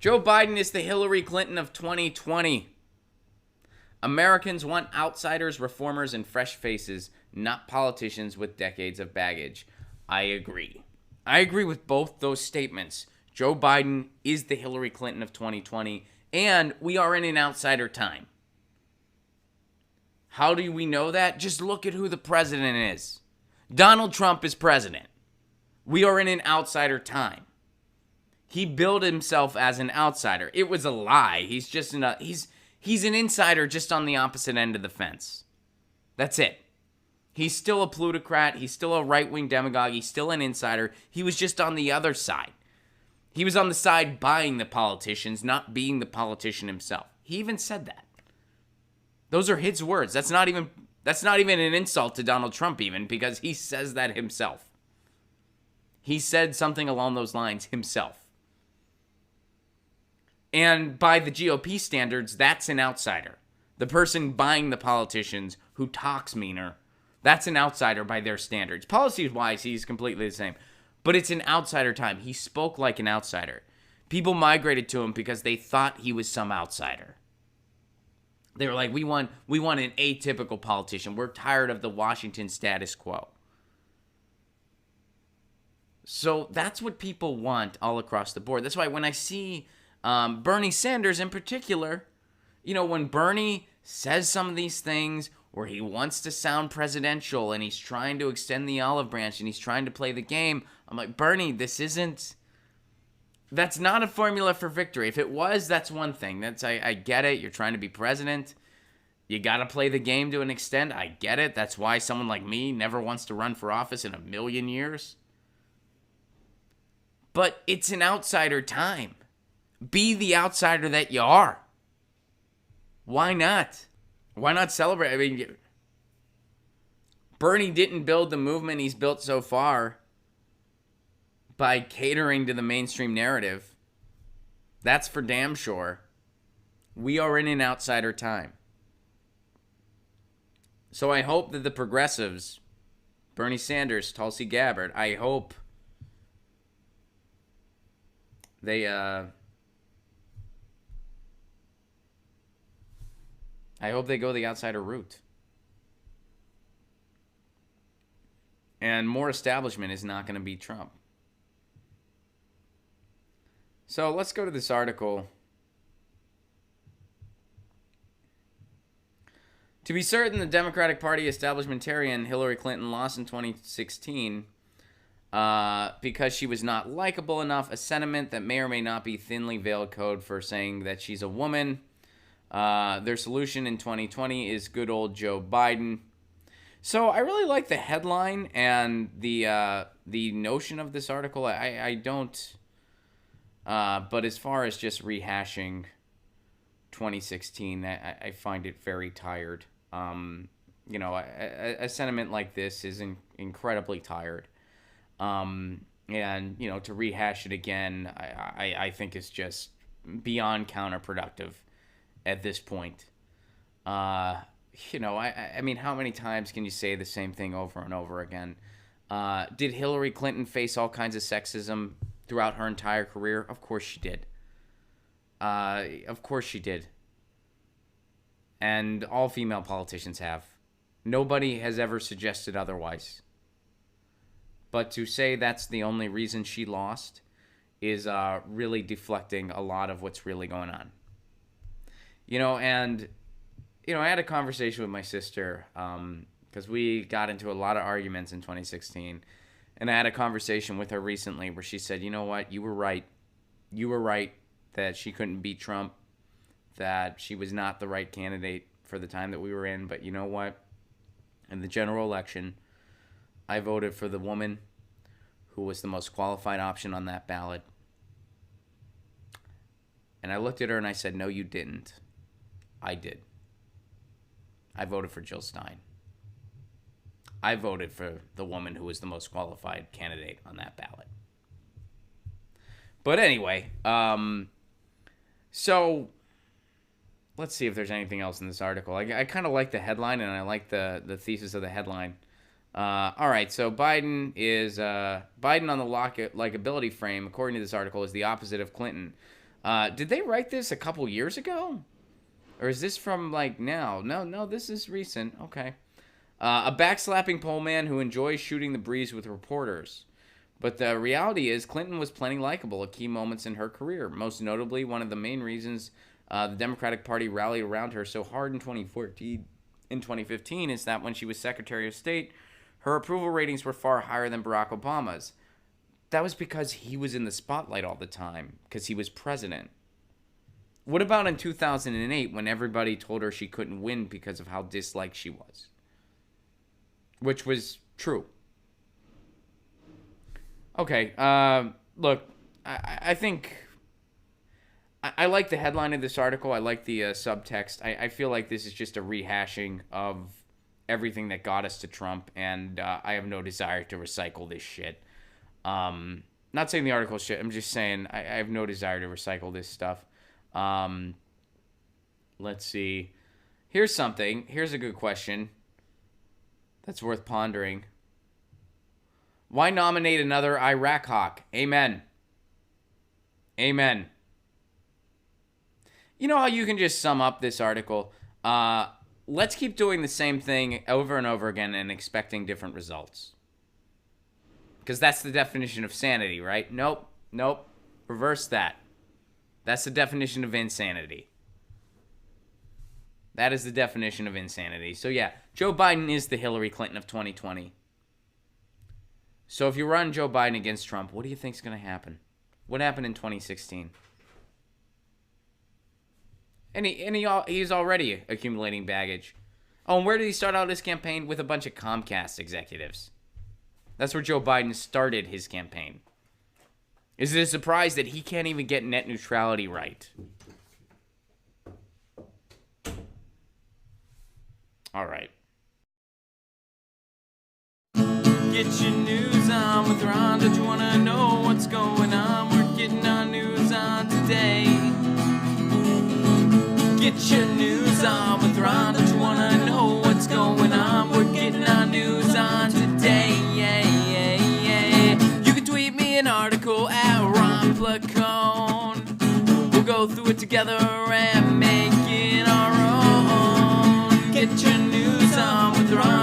Joe Biden is the Hillary Clinton of 2020. Americans want outsiders, reformers, and fresh faces, not politicians with decades of baggage. I agree. I agree with both those statements. Joe Biden is the Hillary Clinton of 2020, and we are in an outsider time. How do we know that? Just look at who the president is. Donald Trump is president. We are in an outsider time. He billed himself as an outsider. It was a lie. He's just he's an insider just on the opposite end of the fence. That's it. He's still a plutocrat. He's still a right-wing demagogue. He's still an insider. He was just on the other side. He was on the side buying the politicians, not being the politician himself. He even said that. Those are his words. That's not even an insult to Donald Trump even, because he says that himself. He said something along those lines himself. And by the GOP standards, that's an outsider. The person buying the politicians who talks meaner, that's an outsider by their standards. Policy-wise, he's completely the same. But it's an outsider time. He spoke like an outsider. People migrated to him because they thought he was some outsider. They were like, we want an atypical politician. We're tired of the Washington status quo. So that's what people want all across the board. That's why when I see Bernie Sanders in particular, when Bernie says some of these things where he wants to sound presidential and he's trying to extend the olive branch and he's trying to play the game, I'm like, Bernie, that's not a formula for victory. If it was, that's one thing. I get it. You're trying to be president. You got to play the game to an extent. I get it. That's why someone like me never wants to run for office in a million years. But it's an outsider time. Be the outsider that you are. Why not? Why not celebrate? I mean, Bernie didn't build the movement he's built so far by catering to the mainstream narrative. That's for damn sure. We are in an outsider time. So I hope that the progressives, Bernie Sanders, Tulsi Gabbard, I hope they go the outsider route. And more establishment is not going to beat Trump. So let's go to this article. To be certain, the Democratic Party establishmentarian Hillary Clinton lost in 2016 because she was not likable enough, a sentiment that may or may not be thinly veiled code for saying that she's a woman. Their solution in 2020 is good old Joe Biden. So I really like the headline and the notion of this article. I don't, but as far as just rehashing 2016, I find it very tired. A sentiment like this is incredibly tired. And, to rehash it again, I think is just beyond counterproductive at this point. I mean, how many times can you say the same thing over and over again? Did Hillary Clinton face all kinds of sexism throughout her entire career? Of course she did. Of course she did. And all female politicians have. Nobody has ever suggested otherwise. But to say that's the only reason she lost is really deflecting a lot of what's really going on. I had a conversation with my sister because we got into a lot of arguments in 2016. And I had a conversation with her recently where she said, you know what, you were right. You were right that she couldn't beat Trump, that she was not the right candidate for the time that we were in. But you know what? In the general election, I voted for the woman who was the most qualified option on that ballot. And I looked at her and I said, no, you didn't. I did. I voted for Jill Stein. I voted for the woman who was the most qualified candidate on that ballot. But anyway, so let's see if there's anything else in this article. I kind of like the headline, and I like the thesis of the headline. All right, so Biden on the likability frame, according to this article, is the opposite of Clinton. Did they write this a couple years ago? Or is this from, like, now? No, this is recent. Okay. A backslapping pole man who enjoys shooting the breeze with reporters. But the reality is Clinton was plenty likable at key moments in her career. Most notably, one of the main reasons the Democratic Party rallied around her so hard in 2014 and 2015 is that when she was Secretary of State, her approval ratings were far higher than Barack Obama's. That was because he was in the spotlight all the time, because he was president. What about in 2008 when everybody told her she couldn't win because of how disliked she was? Which was true. Okay, look, I think I like the headline of this article. I like the subtext. I feel like this is just a rehashing of everything that got us to Trump, and I have no desire to recycle this shit. Not saying the article shit. I'm just saying I have no desire to recycle this stuff. Let's see. Here's something. Here's a good question that's worth pondering. Why nominate another Iraq hawk? Amen. Amen. You know how you can just sum up this article? Let's keep doing the same thing over and over again and expecting different results. Because that's the definition of sanity, right? Nope. Reverse that. That's the definition of insanity. That is the definition of insanity. So yeah, Joe Biden is the Hillary Clinton of 2020. So if you run Joe Biden against Trump, what do you think is going to happen? What happened in 2016? And he's already accumulating baggage. Oh, and where did he start out his campaign? With a bunch of Comcast executives. That's where Joe Biden started his campaign. Is it a surprise that he can't even get net neutrality right? All right. Get your news on with Ron. Don't you want to know what's going on? We're getting our news on today. Get your news on with Ron. Don't you want to know what's going on? We're getting our news on today. You can tweet me an article at Ron Placone. We'll go through it together and make it our own. Get your news on with Ron.